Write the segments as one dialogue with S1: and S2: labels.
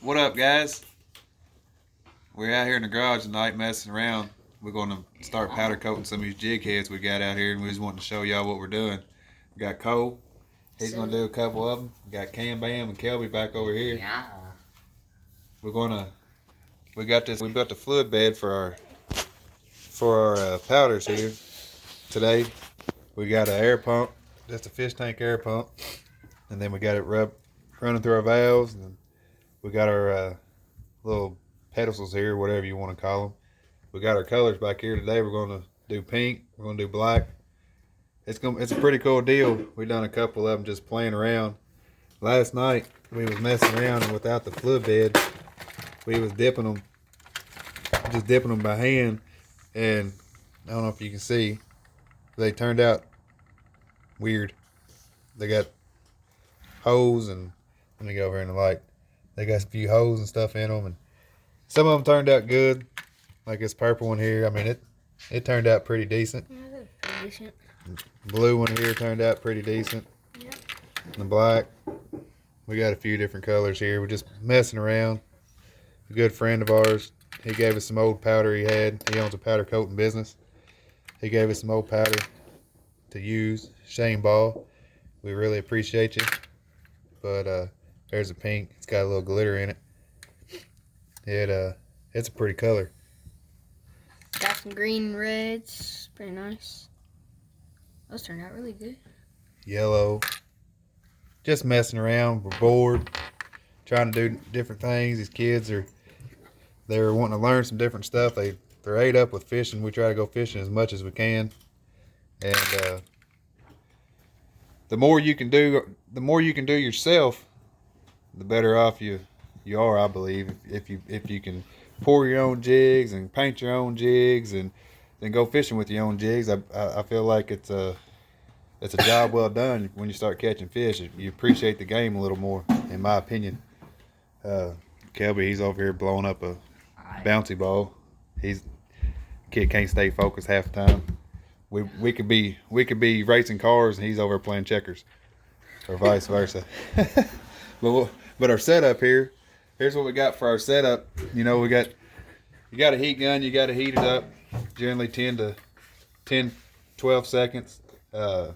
S1: What up, guys? We're out here in the garage tonight messing around. We're going to start powder coating some of these jig heads we got out here, and we just wanting to show y'all what we're doing. We got Cole. He's going to do a couple of them. We got Cam Bam and Kelby back over here.
S2: Yeah.
S1: We got this. We built a fluid bed for our powders here today. We got an air pump, just a fish tank air pump, and then we got it running through our valves, and we got our little pedestals here, whatever you want to call them. We got our colors back here today. We're going to do pink. We're going to do black. It's a pretty cool deal. We done a couple of them just playing around. Last night we was messing around, and without the fluid bed, we was dipping them by hand, and I don't know if you can see, they turned out weird. They got holes, and let me go over here in the light. They got a few holes and stuff in them, and some of them turned out good, like this purple one here. I mean, it turned out pretty decent.
S3: Yeah, that's pretty decent.
S1: Blue one here turned out pretty decent.
S3: Yep.
S1: The black, we got a few different colors here. We're just messing around. A good friend of ours, he gave us some old powder he had. He owns a powder coating business. He gave us some old powder to use. Shane Ball, we really appreciate you. But there's a pink. It's got a little glitter in it. It's a pretty color.
S3: Got some green and reds. Pretty nice. Those turned out really good.
S1: Yellow. Just messing around. We're bored. Trying to do different things. These kids they're wanting to learn some different stuff. They're ate up with fishing. We try to go fishing as much as we can. And the more you can do yourself, the better off you are, I believe. If you can pour your own jigs and paint your own jigs and then go fishing with your own jigs, I feel like it's a job well done. When you start catching fish, you appreciate the game a little more, in my opinion. Kelby, he's over here blowing up a bouncy ball. Kid can't stay focused half the time. We could be racing cars and he's over playing checkers, or vice versa. But our setup here's what we got for our setup. You know, you got a heat gun. You got to heat it up, generally 12 seconds. Then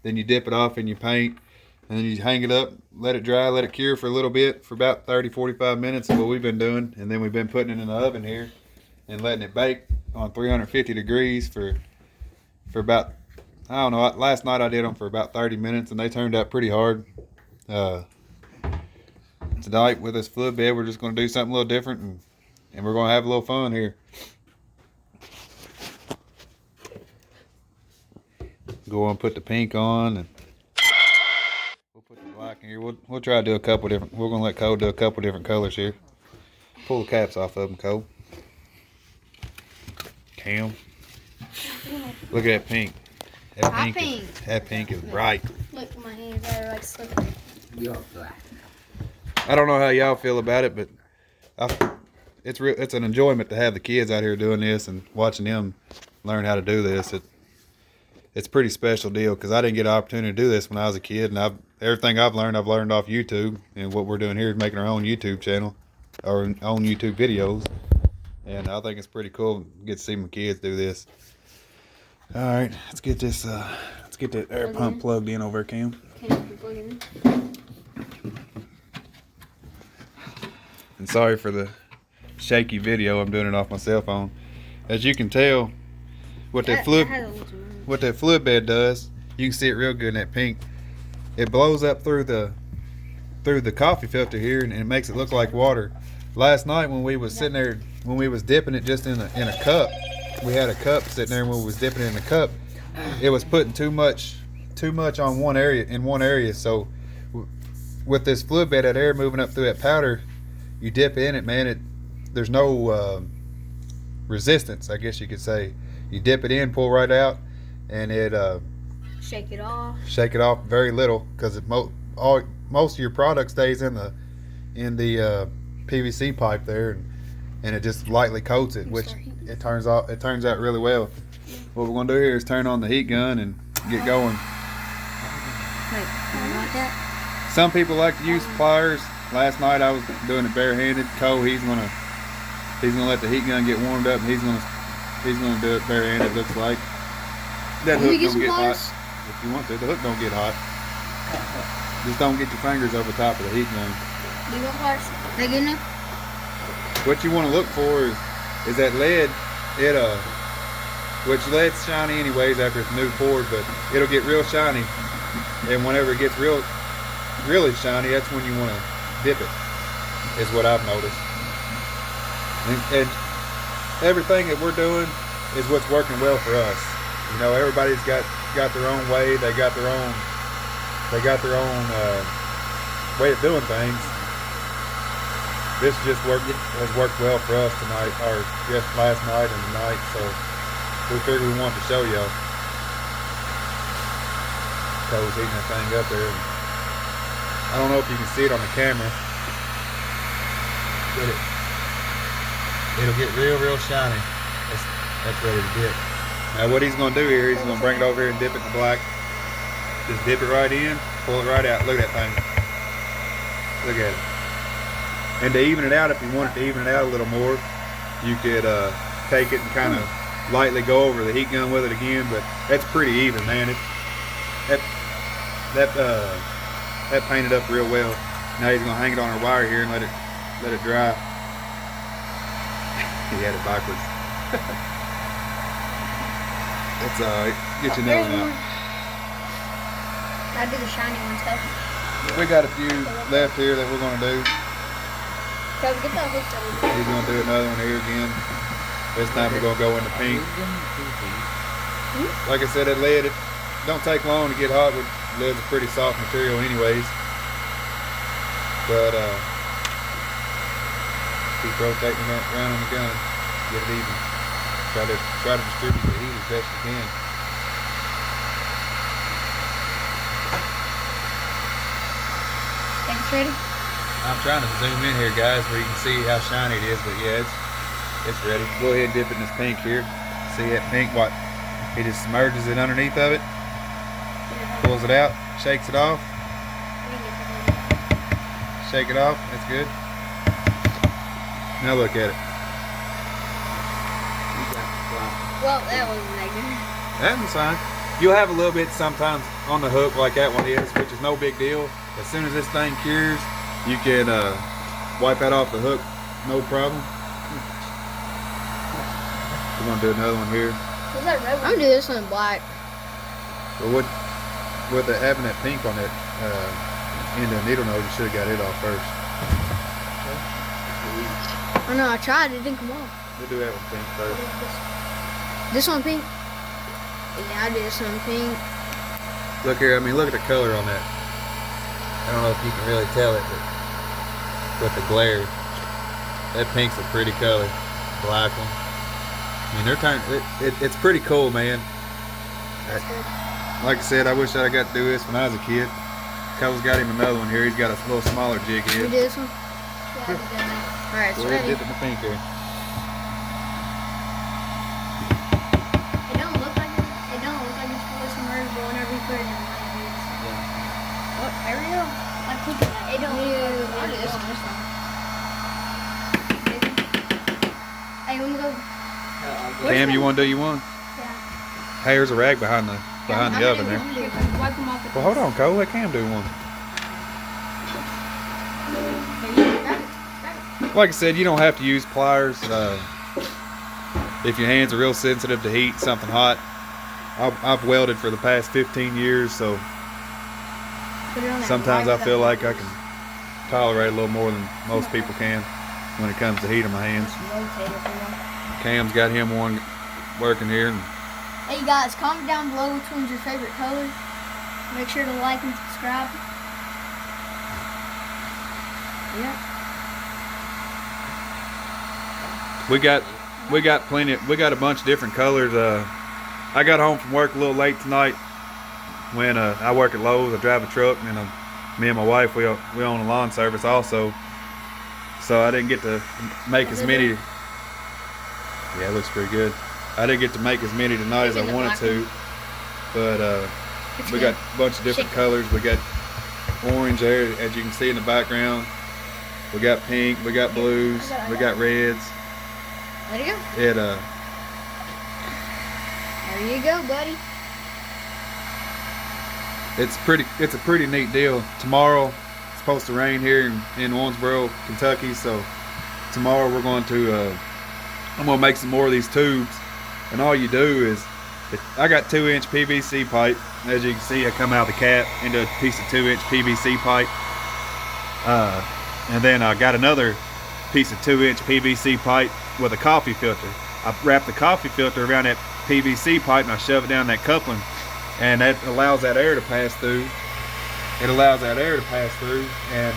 S1: you dip it off in your paint, and then you hang it up, let it dry, let it cure for a little bit, for about 30-45 minutes is what we've been doing. And then we've been putting it in the oven here and letting it bake on 350 degrees for about, I don't know, last night I did them for about 30 minutes and they turned out pretty hard. Tonight with this fluid bed, we're just going to do something a little different, and we're going to have a little fun here. Go on, put the pink on, and we'll put the black in here. We'll try to do a couple different. We're gonna let Cole do a couple different colors here. Pull the caps off of them, Cole. Cam, look at that pink. That pink is bright.
S3: Look, my hands are like slipping.
S2: You're black.
S1: I don't know how y'all feel about it, but it's an enjoyment to have the kids out here doing this and watching them learn how to do this. It's a pretty special deal because I didn't get an opportunity to do this when I was a kid, and everything I've learned off YouTube, and what we're doing here is making our own YouTube channel, our own YouTube videos, and I think it's pretty cool to get to see my kids do this. All right, let's get that air pump plugged in over, Cam. And sorry for the shaky video. I'm doing it off my cell phone. As you can tell, what that fluid bed does, you can see it real good in that pink. It blows up through the coffee filter here, and it makes it look like water. Last night when we was sitting there, when we was dipping it just in a cup, we had a cup sitting there, and when we was dipping it in the cup, it was putting too much on one area. So with this fluid bed, that air moving up through that powder, you dip in it, man, there's no resistance, I guess you could say. You dip it in, pull right out, and it
S3: shake it off.
S1: Shake it off very little, because most of your product stays in the PVC pipe there, and it just lightly coats it, which it turns out really well. What we're gonna do here is turn on the heat gun and get going.
S3: Wait, like that?
S1: Some people like to use pliers. last night I was doing it barehanded. Cole, he's gonna let the heat gun get warmed up. And he's gonna do it barehanded. Looks like that
S3: Can we
S1: hook
S3: get
S1: don't
S3: some
S1: get hot
S3: pliers?
S1: if you want to. The hook don't get hot. Just don't get your fingers over top of the heat gun.
S3: Do you want pliers? They good enough?
S1: What you want to look for is that lead. Which lead's shiny anyways after it's moved forward, but it'll get real shiny. And whenever it gets really shiny, that's when you want to dip it. Is what I've noticed. And everything that we're doing is what's working well for us. You know, everybody's got their own way. They got their own way of doing things. This just has worked well for us tonight, or just last night and tonight. So we figured we wanted to show y'all. Cole's heating that thing up there. I don't know if you can see it on the camera, but it'll get real shiny. That's ready to dip. Now what he's going to do here, he's going to bring it over here and dip it in black. Just dip it right in, pull it right out. Look at that thing. Look at it. And to even it out, if you wanted to even it out a little more, you could take it and kind of lightly go over the heat gun with it again. But that's pretty even, man. That painted up real well. Now he's gonna hang it on our wire here and let it dry. He had it backwards. It's get your nail out.
S3: I do the shiny ones though.
S1: We got a few left here that we're gonna do.
S3: So get that hook over.
S1: He's gonna do another one here again. This time we're gonna go into pink. Like I said, that lead, it don't take long to get hot. Lead's a pretty soft material anyways. But keep rotating that around on the gun. Get it even. Try to distribute the heat as best you can.
S3: Think it's ready?
S1: I'm trying to zoom in here, guys, where you can see how shiny it is, but yeah, it's ready. Go ahead and dip it in this pink here. See that pink? What? He just submerges it underneath of it, pulls it out, shakes it off. Shake it off. That's good. Now look at it.
S3: Well, that was negative.
S1: That's fine. You'll have a little bit sometimes on the hook like that one is, which is no big deal. As soon as this thing cures, you can wipe that off the hook, no problem. We're gonna do another one here.
S3: What's that red one? I'm gonna do this one in black.
S1: But with having that pink on that end of the needle nose, you should have got it off first.
S3: Oh no, I tried. It didn't come off.
S1: We'll do that one pink first.
S3: This one pink? Yeah, I do this one pink.
S1: Look here. I mean, look at the color on that. I don't know if you can really tell it, but with the glare, that pink's a pretty color. Black one. I mean, they're turning. It's pretty cool, man.
S3: That's good.
S1: Like I said, I wish I got to do this when I was a kid. Cole's got him another one here. He's got a little smaller jig
S3: Can we
S1: head.
S3: do this one? Yeah, I did that. Alright, it's
S1: Go ahead,
S3: ready.
S1: dip it in the pink here.
S3: It don't look like it's fully submersible whenever you put it in one of these.
S1: Yeah.
S3: Oh, there we go. I'm thinking that. It don't look like I'll do this one. Hey, let me go.
S1: Cam, you want to do you one?
S3: Yeah.
S1: Hey, there's a rag behind the oven there.
S3: Wipe them off with
S1: Well, hold on, Cole. Let Cam do one. Like I said, you don't have to use pliers if your hands are real sensitive to heat, something hot. I've welded for the past 15 years, so sometimes I feel like I can tolerate a little more than most people can when it comes to heat in my hands. Cam's got him one working here. And
S3: hey guys, comment down below which one's your favorite color. Make sure to like and subscribe. Yeah.
S1: we got plenty. We got a bunch of different colors. I got home from work a little late tonight. When I work at Lowe's, I drive a truck, and me and my wife we own a lawn service also. So I didn't get to make as many. Yeah, it looks pretty good. I didn't get to make as many tonight as I wanted to, but we got a bunch of different colors. We got orange there, as you can see in the background. We got pink, we got blues, we got reds.
S3: Let it go.
S1: It
S3: There you go, buddy.
S1: it's a pretty neat deal. Tomorrow it's supposed to rain here in Owensboro, Kentucky, so tomorrow we're going to I'm gonna make some more of these tubes, and all you do is I got 2-inch PVC pipe. As you can see, I come out of the cap into a piece of 2-inch PVC pipe, and then I got another piece of 2-inch PVC pipe with a coffee filter. I wrap the coffee filter around that PVC pipe and I shove it down that coupling, and that allows that air to pass through. It allows that air to pass through and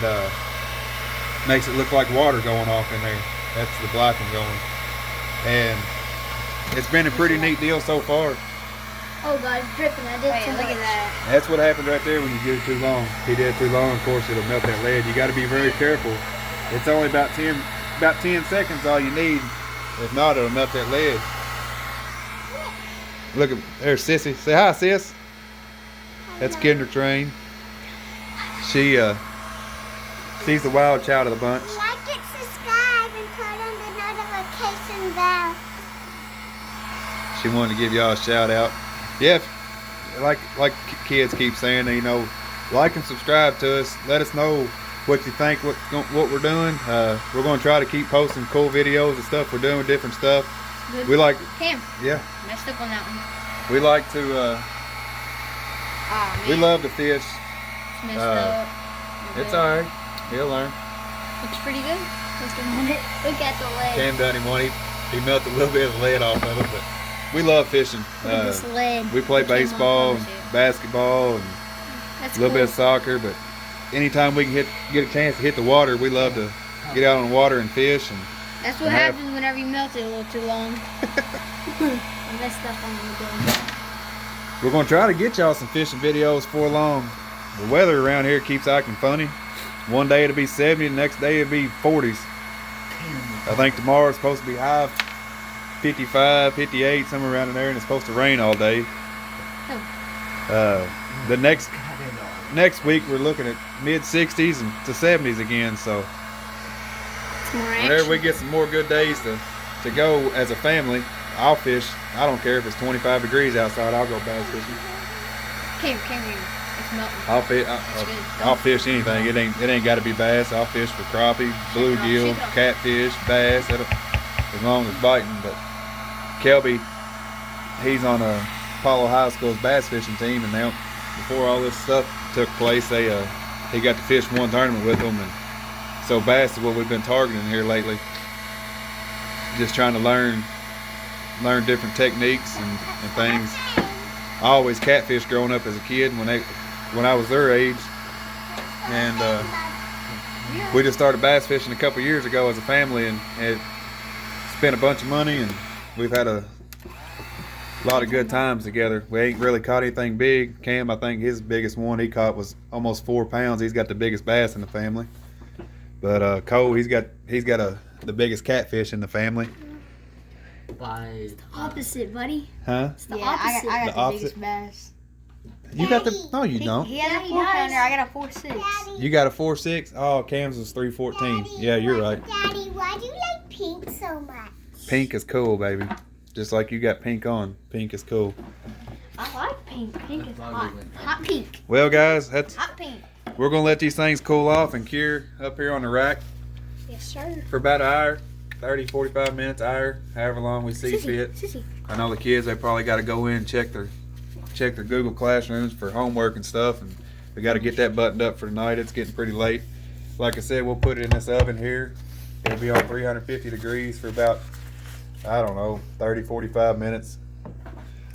S1: makes it look like water going off in there. That's the blacking going. And it's been a pretty neat deal so far.
S3: Oh God, it's dripping. I did too much. Look at that.
S1: That's what happened right there when you did it too long. If you did it too long, of course it'll melt that lead. You got to be very careful. It's only about 10 seconds all you need. If not, it'll melt that lead. Look at there's Sissy. Say hi, sis. That's Kinder Train. She's the wild child of the bunch.
S2: Like it, subscribe, and turn on the notification bell.
S1: She wanted to give y'all a shout out. Yeah, like kids keep saying, you know, like and subscribe to us. Let us know what you think, what we're doing. We're going to try to keep posting cool videos and stuff we're doing with different stuff.
S3: Good.
S1: We like,
S3: Cam,
S1: yeah,
S3: messed up on that one.
S1: we like to,
S3: Oh man.
S1: we love to fish.
S3: It's messed up.
S1: It's alright. He'll learn.
S3: Looks pretty good. Look at the leg.
S1: Cam done him one. He melted a little bit of lead off of it, but we love fishing.
S3: Look at this leg.
S1: We play
S3: It came
S1: baseball,
S3: off
S1: and
S3: on us,
S1: basketball, and
S3: That's
S1: a little
S3: cool.
S1: bit of soccer, but anytime we can get a chance to hit the water, we love to get out on the water and fish. And
S3: That's what
S1: and have-
S3: happens whenever you melt it a little too long. I messed up on the
S1: we're going to try to get y'all some fishing videos for long. The weather around here keeps acting funny. One day it'll be 70, the next day it'll be 40s. I think tomorrow it's supposed to be high 55, 58, somewhere around in there, and it's supposed to rain all day. The next week we're looking at mid 60s and to 70s again, so
S3: It's more
S1: whenever
S3: action.
S1: we get some more good days to go as a family, I'll fish. I don't care if it's 25 degrees outside, I'll go bass fishing.
S3: Cam here. It's melting.
S1: I'll fish anything. It ain't got to be bass. I'll fish for crappie, bluegill, catfish, bass. As long as it's biting. But Kelby, he's on Apollo High School's bass fishing team, and now before all this stuff took place, he got to fish one tournament with them, and so bass is what we've been targeting here lately. Just trying to learn different techniques and things. I always catfished growing up as a kid when I was their age, and we just started bass fishing a couple years ago as a family, and it spent a bunch of money, and we've had a lot of good times together. We ain't really caught anything big. Cam, I think his biggest one he caught was almost 4 pounds. He's got the biggest bass in the family. But Cole, he's got the biggest catfish in the family.
S4: By
S3: Opposite, buddy.
S1: Huh?
S3: It's the
S2: Yeah,
S3: opposite.
S2: I
S3: I
S1: The
S3: got the
S1: opposite?
S3: biggest bass.
S1: You got the no, you don't.
S3: He has
S2: Yeah,
S3: a
S2: he
S3: 4 pounder.
S2: does.
S3: I got a 4.6.
S1: You got a 4.6. Oh, Cam's was 3.14. Yeah, you're right.
S2: Daddy, why do you like pink so much?
S1: Pink is cool, baby. Just like you got pink on. Pink is cool.
S3: I like pink. Pink is hot. Hot pink.
S1: Well, guys,
S3: Hot pink.
S1: we're gonna let these things cool off and cure up here on the rack
S3: Yes, sir.
S1: for about an hour, 30, 45 minutes, hour, however long we see fit.
S3: Sissy.
S1: I know the kids, they probably got to go in and check their Google Classrooms for homework and stuff, and we got to get that buttoned up for tonight. It's getting pretty late. Like I said, we'll put it in this oven here. It'll be on 350 degrees for about, I don't know, 30, 45 minutes.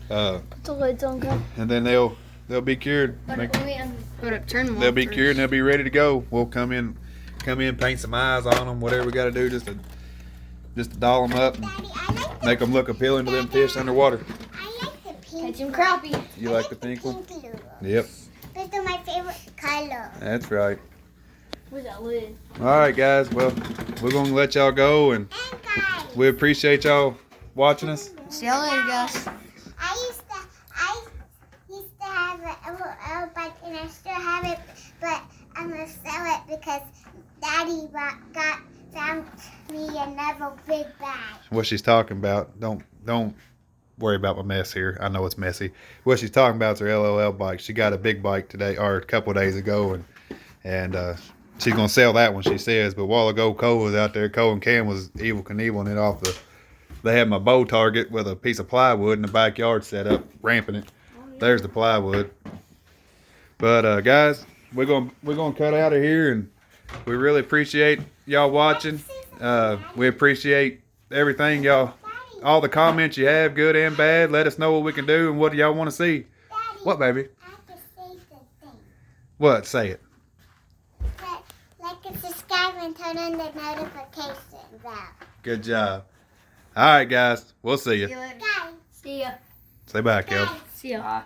S3: The lid's on go.
S1: And then they'll be cured.
S3: Turn them
S1: They'll be cured and they'll be ready to go. We'll come in, paint some eyes on them, whatever we got to do, just to doll them up and
S2: Daddy, I like the,
S1: make them look appealing to them fish underwater.
S2: I like the pink.
S3: Catch him crappie.
S1: You like the pink one?
S2: Pink lures.
S1: Yep,
S2: Those are my favorite color.
S1: that's right.
S3: Where's that lid?
S1: All right, guys. Well, we're gonna let y'all go, and
S2: And guys,
S1: we appreciate y'all watching us.
S3: See y'all later, guys.
S2: I used to have a bike and I still have it, but I'm gonna sell it because Daddy found me another big bag.
S1: What she's talking about, don't worry about my mess here. I know it's messy. What she's talking about is her LOL bike. She got a big bike today, or a couple of days ago, and she's gonna sell that one, she says. But a while ago, Cole was out there. Cole and Cam was evil Knieveling it off the. They had my bow target with a piece of plywood in the backyard set up, ramping it. There's the plywood. But guys, we're gonna cut out of here, and we really appreciate y'all watching. We appreciate everything y'all, all the comments you have, good and bad. Let us know what we can do and what y'all want to see.
S2: Daddy,
S1: What, baby?
S2: I have to say the thing.
S1: What? Say it.
S2: Like and subscribe and turn on the notification bell.
S1: Good job. All right, guys. We'll see you.
S3: See you later.
S2: Guys.
S3: See ya.
S1: Say bye, Kel.
S2: Guys.
S3: See ya.
S4: Bye.